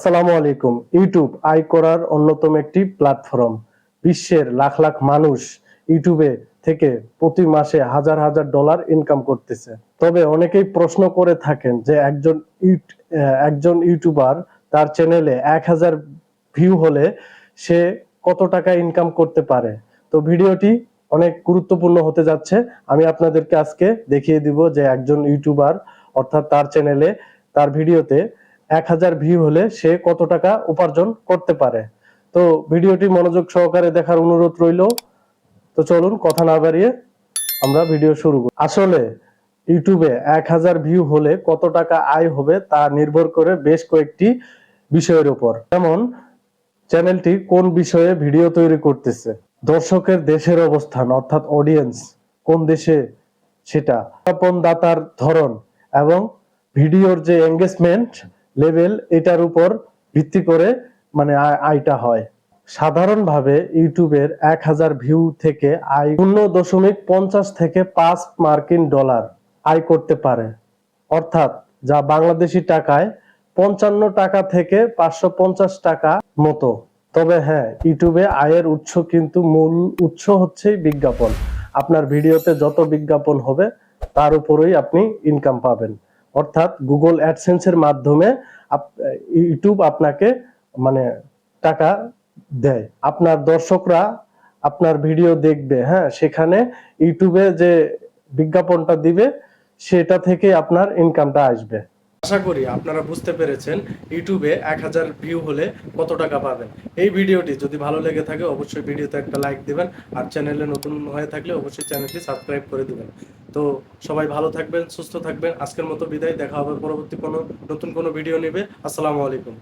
আসসালামু আলাইকুম। ইউটিউব আয় করার অন্যতম একটি প্ল্যাটফর্ম। বিশ্বের লাখ লাখ মানুষ ইউটিউবে থেকে প্রতি মাসে হাজার হাজার ডলার ইনকাম করতেছে। তবে অনেকেই প্রশ্ন করে থাকেন যে একজন ইউটিউবার তার চ্যানেলে 1000 ভিউ হলে সে কত টাকা ইনকাম করতে পারে। তো ভিডিওটি অনেক গুরুত্বপূর্ণ হতে যাচ্ছে। আমি আপনাদেরকে আজকে দেখিয়ে দিব যে একজন ইউটিউবার অর্থাৎ তার চ্যানেলে তার ভিডিওতে 1000 ভিউ হলে সে কত টাকা উপার্জন করতে পারে। তো ভিডিওটি মনোযোগ সহকারে দেখার অনুরোধ রইল। তো চলুন কথা না বাড়িয়ে আমরা ভিডিও শুরু করি। আসলে ইউটিউবে 1000 ভিউ হলে কত টাকা আয় হবে তা নির্ভর করে বেশ কয়েকটি বিষয়ের উপর। যেমন চ্যানেলটি কোন বিষয়ে ভিডিও তৈরি করতেছে, দর্শকের দেশের অবস্থান অর্থাৎ অডিয়েন্স কোন দেশে সেটা, বিজ্ঞাপন দাতার ধরন এবং ভিডিওর যে এঙ্গেজমেন্ট লেভেল এটার উপর ভিত্তি করে মানে আয়টা হয়। সাধারণভাবে ইউটিউবের 1000 ভিউ থেকে আয় 0.50 থেকে 5 মার্কিন ডলার আয় করতে পারে, অর্থাৎ যা বাংলাদেশি টাকায় 55 টাকা থেকে 550 টাকা মতো। তবে হ্যাঁ, ইউটিউবে আয়ের উৎস কিন্তু মূল উৎস হচ্ছে বিজ্ঞাপন। আপনার ভিডিওতে যত বিজ্ঞাপন হবে তার উপরেই আপনি ইনকাম পাবেন। অর্থাৎ গুগল অ্যাডসেন্সের মাধ্যমে ইউটিউব আপনাকে মানে টাকা দেয়। আপনার দর্শকরা আপনার ভিডিও দেখবে, হ্যাঁ, সেখানে ইউটিউবে যে বিজ্ঞাপনটা দিবে সেটা থেকে আপনার ইনকামটা আসবে। আশা করি আপনারা বুঝতে পেরেছেন ইউটিউবে 1000 ভিউ হলে কত টাকা পাবেন। এই ভিডিওটি যদি ভালো লেগে থাকে অবশ্যই ভিডিওতে একটা লাইক দিবেন, আর চ্যানেলে নতুন হয়ে থাকলে অবশ্যই চ্যানেলটি সাবস্ক্রাইব করে দিবেন। তো সবাই ভালো থাকবেন, সুস্থ থাকবেন। আজকের মতো বিদায়, দেখা হবে পরবর্তী নতুন কোনো ভিডিও নিবে। আসসালামু আলাইকুম।